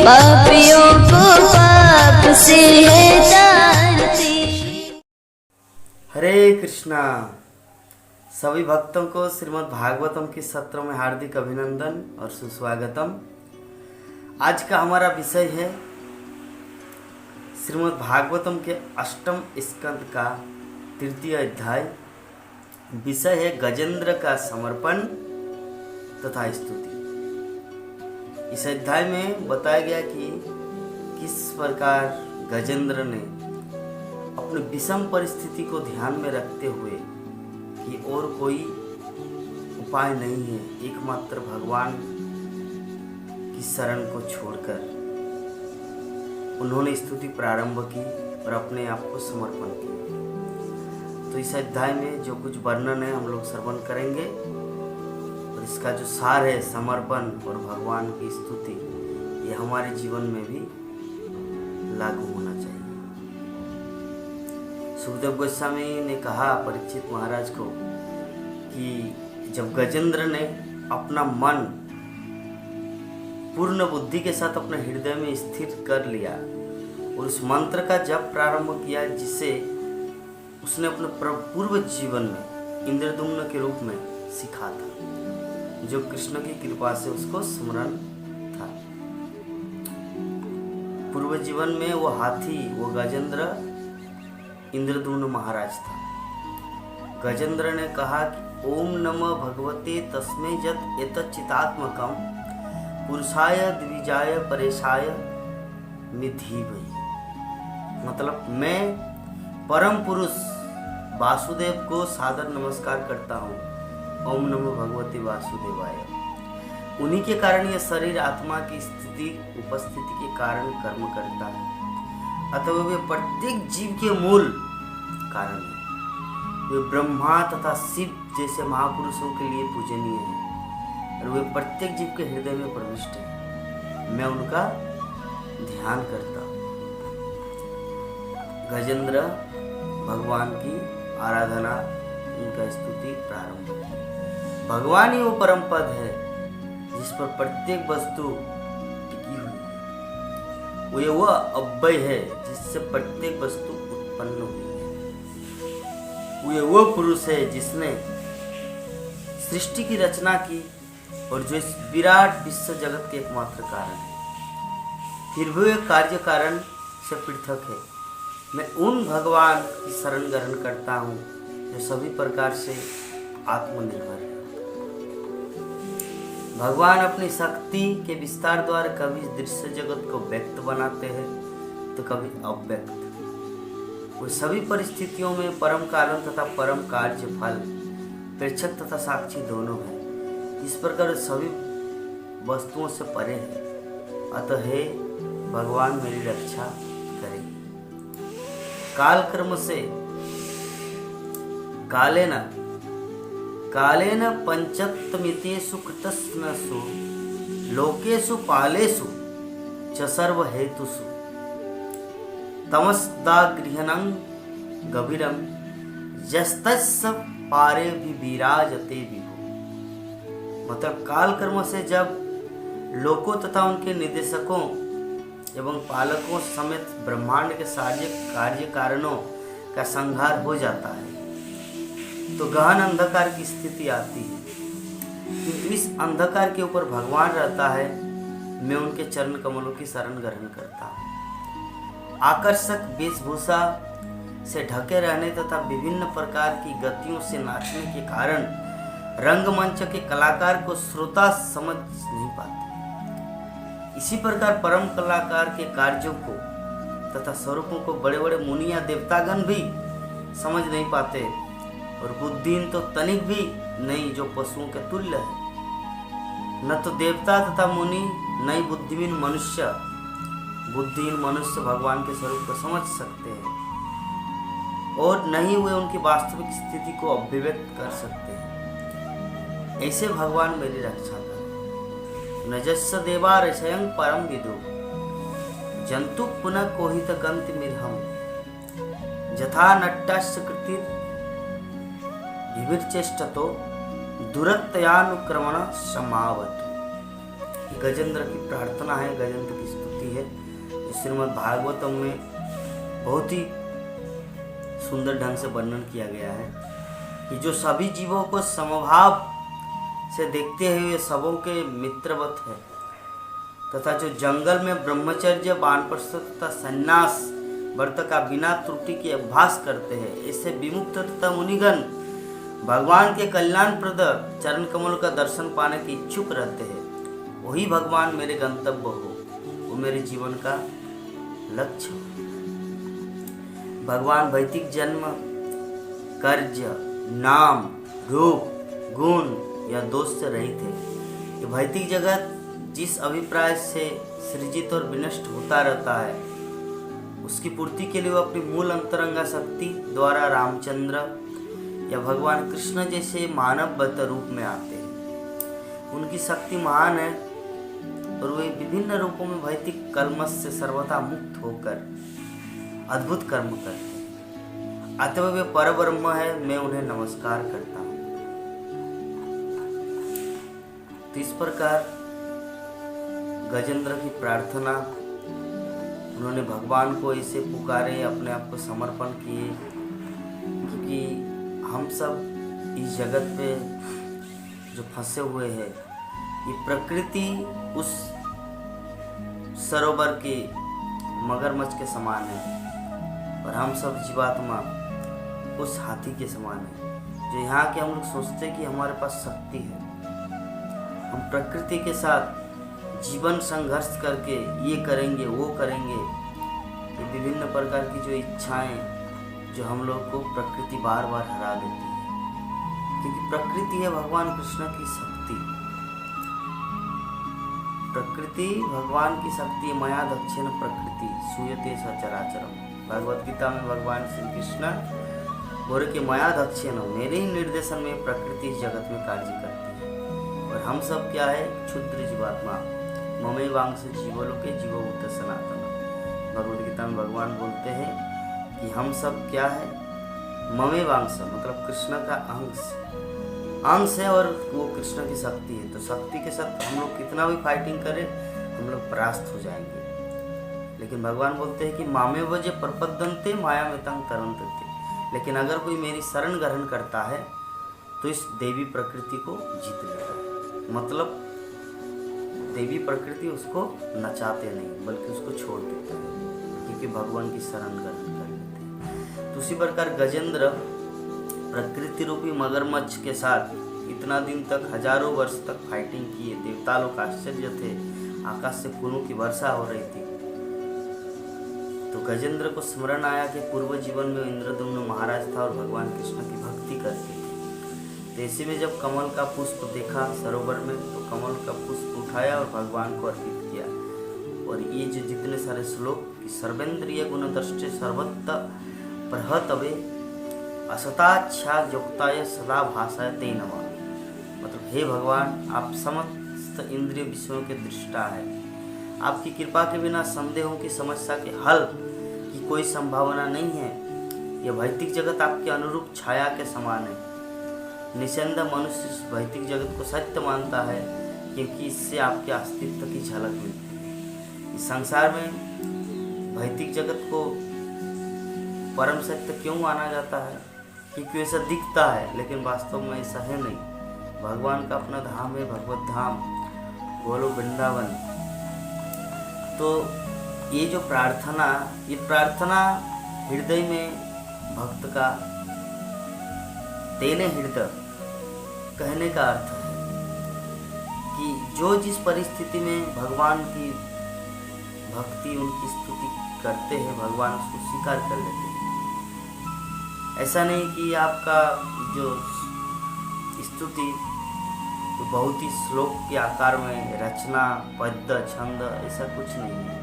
पापियों को पाप से तारती। हरे कृष्णा। सभी भक्तों को श्रीमद् भागवतम के सत्र में हार्दिक अभिनंदन और सुस्वागतम। आज का हमारा विषय है श्रीमद् भागवतम के अष्टम स्कंद का तृतीय अध्याय। विषय है गजेंद्र का समर्पण तथा स्तुति। इस अध्याय में बताया गया कि किस प्रकार गजेंद्र ने अपनी विषम परिस्थिति को ध्यान में रखते हुए कि और कोई उपाय नहीं है, एकमात्र भगवान की शरण को छोड़कर उन्होंने स्तुति प्रारंभ की और अपने आप को समर्पण किया। तो इस अध्याय में जो कुछ वर्णन है हम लोग श्रवण करेंगे और इसका जो सार है समर्पण और भगवान की स्तुति, ये हमारे जीवन में भी लागू होना चाहिए। सुखदेव गोस्वामी ने कहा परीक्षित महाराज को कि जब गजेंद्र ने अपना मन पूर्ण बुद्धि के साथ अपने हृदय में स्थिर कर लिया और उस मंत्र का जप प्रारंभ किया जिसे उसने अपने पूर्व जीवन में इंद्रदुम्न के रूप में सीखा था, जो कृष्ण की कृपा से उसको स्मरण था। पूर्व जीवन में वो हाथी, वो गजेंद्र इंद्रदुम्न महाराज था। गजेंद्र ने कहा कि ओम नमः भगवते तस्मै यत् एतच्चिदात्मकं पुरुषाय द्विजाय परेशाय मिधीमहि। मतलब मैं परम पुरुष वासुदेव को सादर नमस्कार करता हूँ। ओम नमो भगवते वासुदेवाय। उन्हीं के कारण यह शरीर आत्मा की स्थिति उपस्थिति के कारण कर्म करता है, अतः वे प्रत्येक जीव के मूल कारण है। वे ब्रह्मा तथा शिव जैसे महापुरुषों के लिए पूजनीय हैं और वे प्रत्येक जीव के हृदय में प्रविष्ट हैं। मैं उनका ध्यान करता हूँ। गजेंद्र भगवान की आराधना, उनका स्तुति प्रारंभ की। भगवान ही वो परम पद है जिस पर प्रत्येक वस्तु टिकी हुई है। वो अव्यय है जिससे प्रत्येक वस्तु उत्पन्न हुई है। वो पुरुष है जिसने सृष्टि की रचना की और जो इस विराट विश्व जगत के एकमात्र कारण है। फिर भी वे कार्य कारण से पृथक है। मैं उन भगवान की शरण ग्रहण करता हूँ जो सभी प्रकार से आत्मनिर्भर है। भगवान अपनी शक्ति के विस्तार द्वारा कभी दृश्य जगत को व्यक्त बनाते हैं तो कभी अव्यक्त। वो सभी परिस्थितियों में परम कारण तथा परम कार्य फल, प्रेक्षक तथा साक्षी दोनों है। इस प्रकार सभी वस्तुओं से परे है। अतः हे भगवान मेरी रक्षा करे। काल कर्म से कालेन पंचत्तमितेषु कृतस्नसु लोकेषु पालेषु च सर्वहेतुषु तमस्दागृहणं गभीरं यस्तस्य पारे विराजते विभु। मतलब काल कर्म से जब लोकों तथा उनके निदेशकों एवं पालकों समेत ब्रह्मांड के सारे कार्य कारणों का संहार हो जाता है तो गहन अंधकार की स्थिति आती है, किंतु इस अंधकार के ऊपर भगवान रहता है। मैं उनके चरण कमलों की शरण ग्रहण करता हूँ। आकर्षक वेशभूषा से ढके रहने तथा विभिन्न प्रकार की गतियों से नाचने के कारण रंगमंच के कलाकार को श्रोता समझ नहीं पाते। इसी प्रकार परम कलाकार के कार्यों को तथा स्वरूपों को बड़े बड़े मुनि या देवतागण भी समझ नहीं पाते और बुद्धिहीन तो तनिक भी नहीं, जो पशुओं के तुल्य है। न तो देवता तथा मुनि, न ही बुद्धिहीन मनुष्य भगवान के स्वरूप को समझ सकते हैं और न ही वे उनकी वास्तविक स्थिति को अभिव्यक्त कर सकते हैं। ऐसे भगवान मेरी रक्षा करें। नजस्स देवा ऋषयं परम विदु जंतु पुनः कोहित गंति मिर्हम जथा नट्टास्य कृतिर विविरचेष्टतो दुरत्यानुक्रमण समावतु। गजेंद्र की प्रार्थना है, गजेंद्र की स्तुति होती है। श्रीमद् भागवतम में बहुत ही सुंदर ढंग से वर्णन किया गया है कि जो सभी जीवों को समभाव से देखते हुए सबों के मित्रवत है, तथा जो जंगल में ब्रह्मचर्य, वानप्रस्थ तथा संन्यास व्रत का बिना त्रुटि के अभ्यास करते हैं, इससे विमुक्त तथा मुनिगण भगवान के कल्याणप्रद चरण कमल का दर्शन पाने के इच्छुक रहते हैं, वही भगवान मेरे गंतव्य हो, वो मेरे जीवन का लक्ष्य हो। भगवान भौतिक जन्म, कर्ज, नाम, रूप, गुण या दोष से रहित है। ये भौतिक जगत जिस अभिप्राय से सृजित और विनष्ट होता रहता है, उसकी पूर्ति के लिए वो अपनी मूल अंतरंगा शक्ति द्वारा रामचंद्र या भगवान कृष्ण जैसे मानववत रूप में आते हैं। उनकी शक्ति महान है और वे विभिन्न रूपों में भौतिक कलमश से सर्वथा मुक्त होकर अद्भुत कर्म करते हैं। अतः वे परब्रह्म है, मैं उन्हें नमस्कार करता हूँ। तो इस प्रकार गजेंद्र की प्रार्थना, उन्होंने भगवान को ऐसे पुकारे, अपने आप को समर्पण किए, क्योंकि हम सब इस जगत पे जो फंसे हुए हैं, ये प्रकृति उस सरोवर के मगरमच्छ के समान है और हम सब जीवात्मा उस हाथी के समान है, जो यहाँ के हम लोग सोचते हैं कि हमारे पास शक्ति है। हम प्रकृति के साथ जीवन संघर्ष करके ये करेंगे वो करेंगे, ये विभिन्न प्रकार की जो इच्छाएं जो हम लोग को प्रकृति बार बार हरा देती है, क्योंकि प्रकृति है भगवान कृष्ण की शक्ति। प्रकृति भगवान की शक्ति, मया दक्षिण प्रकृति सूयते सचराचरम। भगवद गीता में भगवान श्री कृष्ण बोले कि मया दक्षिण, मेरे ही निर्देशन में प्रकृति इस जगत में कार्य करती है। और हम सब क्या है? क्षुद्र जीवात्मा, ममे वांश जीवलोके जीवभूत सनातन। भगवद गीता में भगवान बोलते हैं कि हम सब क्या है? ममे वांश मतलब कृष्ण का अंश है और वो कृष्ण की शक्ति है। तो शक्ति के साथ हम लोग कितना भी फाइटिंग करें, हम लोग परास्त हो जाएंगे। लेकिन भगवान बोलते हैं कि मामे वजे प्रपद्यन्ते माया में तंग तरंतते। लेकिन अगर कोई मेरी शरण ग्रहण करता है तो इस देवी प्रकृति को जीत लेता है। मतलब देवी प्रकृति उसको नचाते नहीं, बल्कि उसको छोड़ देता है, क्योंकि भगवान की शरण ग्रहण कर लेते हैं। तो उसी प्रकार गजेंद्र प्रकृति रूपी मगरमच्छ के साथ इतना दिन तक, हजारों वर्ष तक फाइटिंग किए। देवता लोग आश्चर्य थे, आकाश से फूलों की वर्षा हो रही थी। तो गजेंद्र को स्मरण आया कि पूर्व जीवन में इंद्रद्युम्न महाराज था और भगवान कृष्ण की भक्ति करते थे। तो ऐसे में जब कमल का पुष्प देखा सरोवर में, तो कमल का पुष्प उठाया और भगवान को अर्पित किया। और ये जो जितने सारे श्लोक कि सर्वेंद्रिय गुणदृष्टि सर्वत्र प्रहतवे असताच्छा युक्ताय सदा भाषाय ते नमः। मतलब हे भगवान, आप समस्त इंद्रिय विषयों के दृष्टा है। आपकी कृपा के बिना संदेहों की समस्या के हल की कोई संभावना नहीं है। यह भौतिक जगत आपके अनुरूप छाया के समान है। निसंदेह मनुष्य इस भौतिक जगत को सत्य मानता है, क्योंकि इससे आपके अस्तित्व की झलक मिलती है। इस संसार में भौतिक जगत को परम सत्य क्यों माना जाता है? क्योंकि ऐसा दिखता है, लेकिन वास्तव में ऐसा है नहीं। भगवान का अपना धाम है, भगवत धाम, गोलोक वृंदावन। तो ये जो प्रार्थना, ये प्रार्थना हृदय में भक्त का, तेने हृदय कहने का अर्थ है कि जो जिस परिस्थिति में भगवान की भक्ति, उनकी स्तुति करते हैं, भगवान उसको स्वीकार कर लेते हैं। ऐसा नहीं कि आपका जो स्तुति तो बहुत ही श्लोक के आकार में रचना, पद्य, छंद, ऐसा कुछ नहीं है।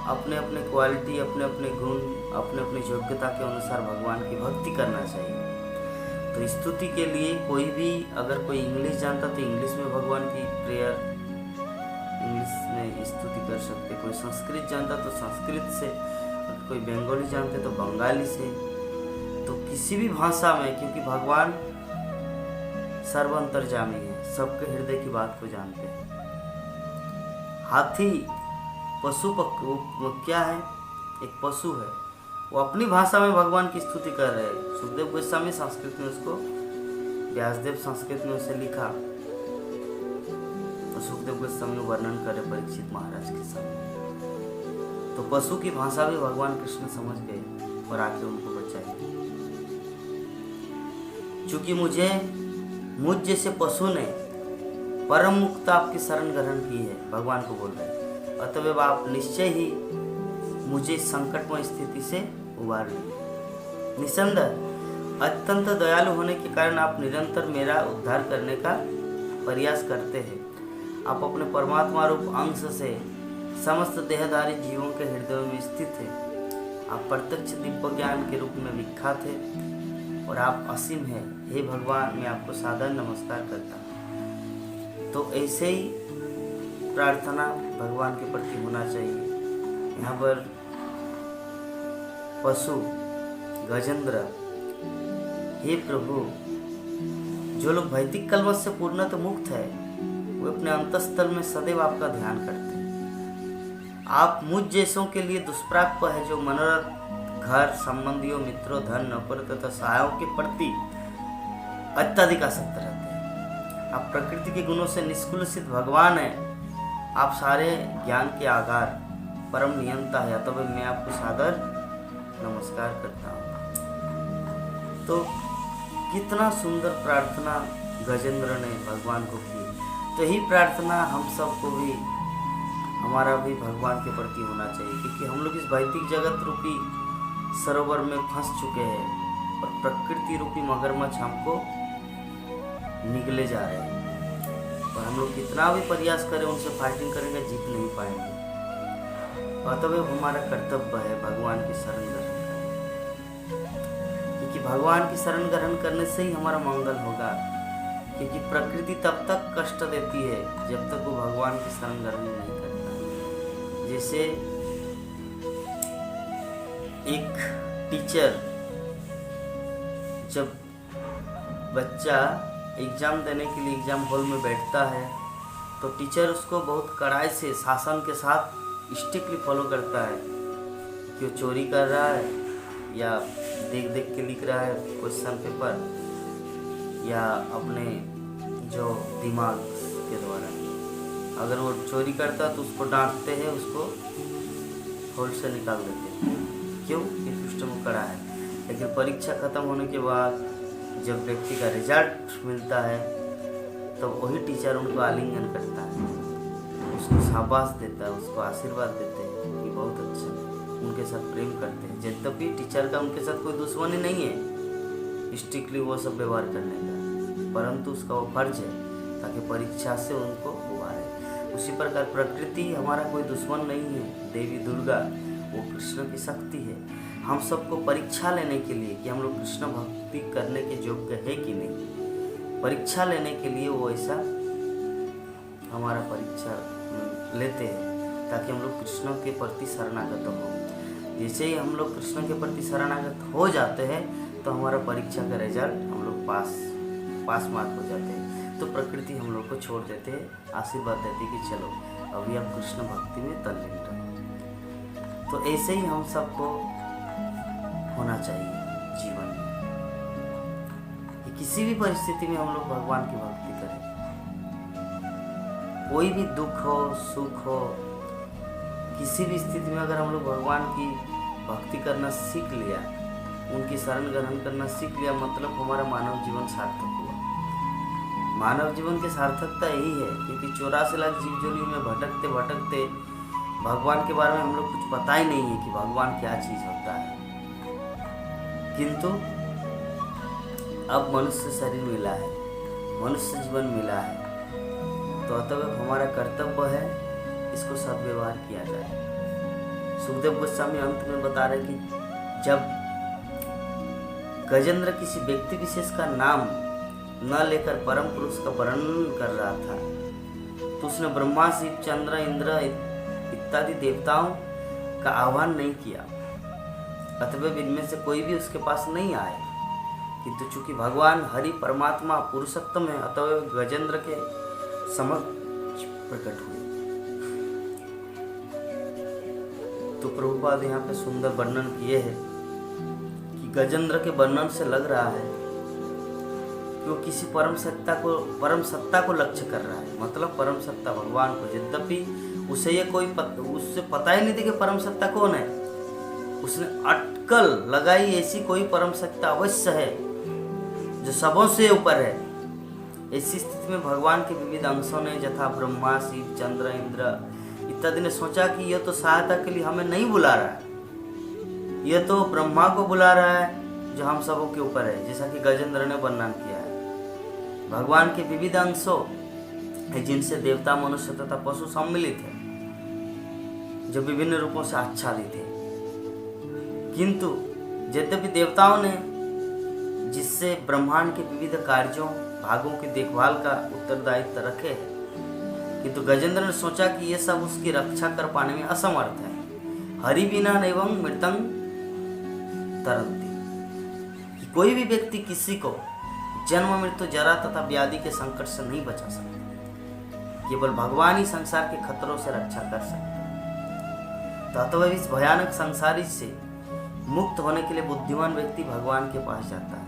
अपने अपने क्वालिटी, अपने अपने गुण, अपने अपने योग्यता के अनुसार भगवान की भक्ति करना चाहिए। तो स्तुति के लिए कोई भी, अगर कोई इंग्लिश जानता तो इंग्लिश में भगवान की प्रेयर, इंग्लिश में स्तुति कर सकते। कोई संस्कृत जानता तो संस्कृत से, अगर कोई बंगाली जानते तो बंगाली से। तो किसी भी भाषा में, क्योंकि भगवान सर्व अंतर्यामी है, सबके हृदय की बात को जानते हैं। हाथी वो क्या है, एक पशु है, वो अपनी भाषा में भगवान की स्तुति कर रहे हैं। सुखदेव गोस्वामी संस्कृत में उसको, व्यासदेव संस्कृत में उसे लिखा, तो सुखदेव गोस्वामी वर्णन करे परीक्षित महाराज के सामने। तो पशु की भाषा भी भगवान कृष्ण समझ गए और आके उनको बचाए। चूंकि मुझ जैसे पशु ने परम मुक्त आपकी शरण ग्रहण की है, भगवान को बोल रहे हैं, अतएव आप निश्चय ही मुझे संकटमय स्थिति से उबार लें। निसंदेह अत्यंत दयालु होने के कारण आप निरंतर मेरा उद्धार करने का प्रयास करते हैं। आप अपने परमात्मा रूप अंश से समस्त देहधारी जीवों के हृदय में स्थित हैं। आप प्रत्यक्ष दिव्य ज्ञान के रूप में विख्यात हैं और आप असीम हैं। हे भगवान, मैं आपको सादर नमस्कार करता हूँ। तो ऐसे ही प्रार्थना भगवान के प्रति होना चाहिए। यहाँ पर पशु गजेंद्र, हे प्रभु, जो लोग भौतिक कलमश से पूर्णतः मुक्त है, वो अपने अंतस्थल में सदैव आपका ध्यान करते हैं। आप मुझ जैसों के लिए दुष्प्राप्य है, जो मनोरथ, घर, संबंधियों, मित्रों, धन, नौकर तथा सहायों के प्रति अत्यधिक आसक्त रहते हैं। आप प्रकृति के गुणों से निष्कुलसित भगवान हैं। आप सारे ज्ञान के आधार, परम नियंता है, तब मैं आपको सादर नमस्कार करता हूँ। तो कितना सुंदर प्रार्थना गजेंद्र ने भगवान को की। तो यही प्रार्थना हम सबको भी, हमारा भी भगवान के प्रति होना चाहिए, क्योंकि हम लोग इस भौतिक जगत रूपी सरोवर में फंस चुके हैं और प्रकृति रूपी मगरमच्छ हमको निगले जा रहे हैं। और हम लोग कितना भी प्रयास करें, उनसे फाइटिंग करेंगे, जीत नहीं पाएंगे। अतएव हमारा कर्तव्य है भगवान की शरण ग्रहण करना, क्योंकि भगवान की शरण ग्रहण करने से ही हमारा मंगल होगा। क्योंकि प्रकृति तब तक कष्ट देती है जब तक वो भगवान की शरण ग्रहण नहीं करता। जैसे एक टीचर, जब बच्चा एग्जाम देने के लिए एग्जाम हॉल में बैठता है, तो टीचर उसको बहुत कड़ाई से, शासन के साथ स्ट्रिक्टली फॉलो करता है कि वो चोरी कर रहा है या देख देख के लिख रहा है क्वेश्चन पेपर, या अपने जो दिमाग के द्वारा। अगर वो चोरी करता तो उसको डांटते हैं, उसको हॉल से निकाल देते हैं। क्यों? ये सिस्टम कड़ा है। लेकिन परीक्षा खत्म होने के बाद जब व्यक्ति का रिजल्ट मिलता है, तो वही टीचर उनको आलिंगन करता है, उसको शाबाश देता है, उसको आशीर्वाद देते हैं कि बहुत अच्छा, उनके साथ प्रेम करते हैं। यद्यपि टीचर का उनके साथ कोई दुश्मनी नहीं है, स्ट्रिक्टली वो सब व्यवहार करने का, परंतु उसका वो फर्ज है ताकि परीक्षा से उनको उबारे। उसी प्रकार प्रकृति हमारा कोई दुश्मन नहीं है। देवी दुर्गा वो कृष्ण की शक्ति है। हम सबको परीक्षा लेने के लिए कि हम लोग कृष्ण भक्ति करने के योग्य है कि नहीं, परीक्षा लेने के लिए वो ऐसा हमारा परीक्षा लेते हैं, ताकि हम लोग कृष्ण के प्रति शरणागत हो। जैसे ही हम लोग कृष्ण के प्रति शरणागत हो जाते हैं, तो हमारा परीक्षा का रिजल्ट हम लोग पास मार्क हो जाते हैं। तो प्रकृति हम लोग को छोड़ देते हैं, आशीर्वाद देती कि चलो अभी आप कृष्ण भक्ति में तल्लीन रहो। तो ऐसे ही हम सबको होना चाहिए जीवन में, कि किसी भी परिस्थिति में हम लोग भगवान की भक्ति करें। कोई भी दुख हो, सुख हो, किसी भी स्थिति में अगर हम लोग भगवान की भक्ति करना सीख लिया, उनकी शरण ग्रहण करना सीख लिया, मतलब हमारा मानव जीवन सार्थक हुआ। मानव जीवन की सार्थकता यही है, क्योंकि 84 लाख जीव जोनियों में भटकते भटकते भगवान के बारे में हम लोग कुछ पता ही नहीं है कि भगवान क्या चीज़ होता है। किंतु अब मनुष्य शरीर मिला है, मनुष्य जीवन मिला है, तो अतः हमारा कर्तव्य है इसको सद्व्यवहार किया जाए। सुखदेव गोस्वामी अंत में बता रहे कि जब गजेंद्र किसी व्यक्ति विशेष का नाम न लेकर परम पुरुष का वर्णन कर रहा था, तो उसने ब्रह्मा, शिव, चंद्र, इंद्र इत्यादि देवताओं का आह्वान नहीं किया। अतः इनमें से कोई भी उसके पास नहीं आए, किंतु चूंकि भगवान हरि परमात्मा पुरुषोत्तम है, अतः गजेंद्र के समक्ष प्रकट हुए। तो प्रभुपाद यहाँ पे सुंदर वर्णन किए हैं कि गजेंद्र के वर्णन से लग रहा है कि वो किसी परम सत्ता को लक्ष्य कर रहा है, मतलब परम सत्ता भगवान को। यद्यपि उसे ये उससे पता ही नहीं था कि परम सत्ता कौन है। उसने अटकल लगाई ऐसी कोई परम सत्ता अवश्य है जो सबों से ऊपर है। ऐसी स्थिति में भगवान के विविध अंशों ने यथा ब्रह्मा, शिव, चंद्र, इंद्र इत्यादि ने सोचा कि यह तो सहायता के लिए हमें नहीं बुला रहा है, यह तो ब्रह्मा को बुला रहा है जो हम सबों के ऊपर है, जैसा कि गजेंद्र ने वर्णन किया है। भगवान के विविध अंशों जिनसे देवता, मनुष्य तथा पशु सम्मिलित है, जो विभिन्न रूपों से आच्छादित है। किंतु यद्यपि देवताओं ने जिससे ब्रह्मांड के विविध कार्यों, भागों की देखभाल का उत्तरदायित्व रखे है, किंतु गजेंद्र ने सोचा कि ये सब उसकी रक्षा कर पाने में असमर्थ है। हरि बिना नैवं मृतं तरन्ति, कि कोई भी व्यक्ति किसी को जन्म, मृत्यु, जरा तथा व्याधि के संकट से नहीं बचा सकता। केवल भगवान ही संसार के खतरों से रक्षा कर सकते। तो अतः इस भयानक संसारी से मुक्त होने के लिए बुद्धिमान व्यक्ति भगवान के पास जाता है,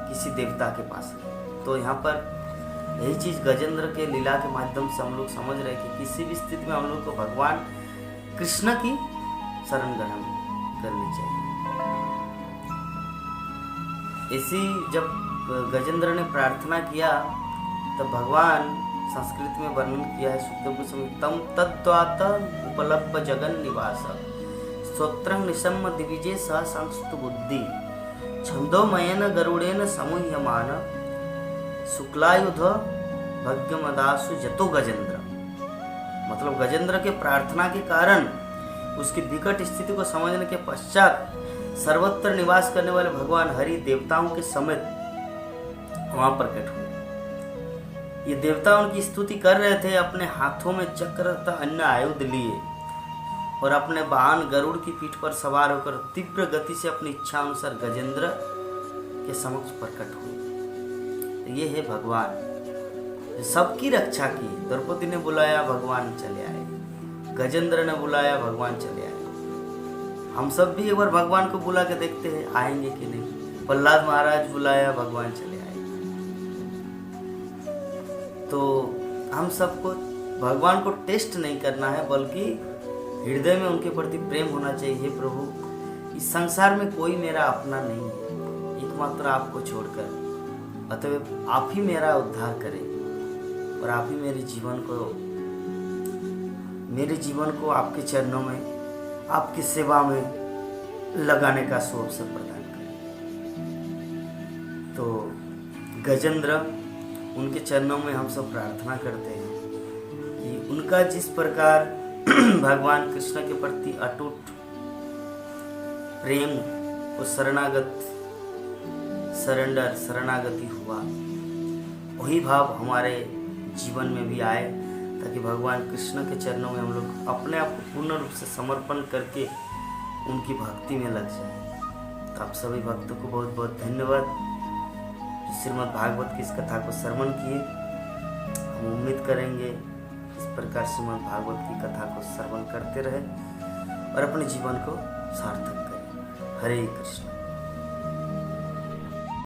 किसी देवता के पास। तो यहाँ पर यही चीज गजेंद्र के लीला के माध्यम से हम लोग समझ रहे हैं कि किसी भी स्थिति में हम लोग को भगवान कृष्ण की शरण ग्रहण करनी चाहिए। इसी जब गजेंद्र ने प्रार्थना किया तब भगवान संस्कृत में वर्णन किया है सुखदेव गोस्वामी, तम तद्वात उपलब्ध जगन निवास स्तोत्रं निशम्य दिविजे सह संस्तु बुद्धि छंदोमयन गरुड़ेन समुह्यमान शुक्लायुध भग्यमदासु जतो गजेंद्र। मतलब गजेंद्र के प्रार्थना के कारण उसकी विकट स्थिति को समझने के पश्चात सर्वत्र निवास करने वाले भगवान हरि देवताओं के समेत वहां प्रकट हुए। ये देवता उनकी स्तुति कर रहे थे, अपने हाथों में चक्र तथा अन्य आयुध लिए और अपने वाहन गरुड़ की पीठ पर सवार होकर तीव्र गति से अपनी इच्छा अनुसार गजेंद्र के समक्ष प्रकट हुए। ये है भगवान जो सबकी रक्षा की। द्रौपदी ने बुलाया, भगवान चले आए। गजेंद्र ने बुलाया, भगवान चले आए। हम सब भी एक बार भगवान को बुला के देखते हैं आएंगे कि नहीं। प्रहलाद महाराज बुलाया, भगवान चले आए। तो हम सबको भगवान को टेस्ट नहीं करना है, बल्कि हृदय में उनके प्रति प्रेम होना चाहिए। हे प्रभु, इस संसार में कोई मेरा अपना नहीं है, एकमात्र आपको छोड़कर, अतः आप ही मेरा उद्धार करें और आप ही मेरे जीवन को आपके चरणों में, आपकी सेवा में लगाने का अवसर प्रदान करें। तो गजेंद्र, उनके चरणों में हम सब प्रार्थना करते हैं कि उनका जिस प्रकार भगवान कृष्ण के प्रति अटूट प्रेम और शरणागति हुआ, वही भाव हमारे जीवन में भी आए, ताकि भगवान कृष्ण के चरणों में हम लोग अपने आप को पूर्ण रूप से समर्पण करके उनकी भक्ति में लग जाए। तो आप सभी भक्तों को बहुत बहुत धन्यवाद जो श्रीमद् भागवत की इस कथा को श्रवण किए। हम उम्मीद करेंगे इस प्रकार श्रीमद् भागवत की कथा को श्रवण करते रहे और अपने जीवन को सार्थक करें। हरे कृष्ण।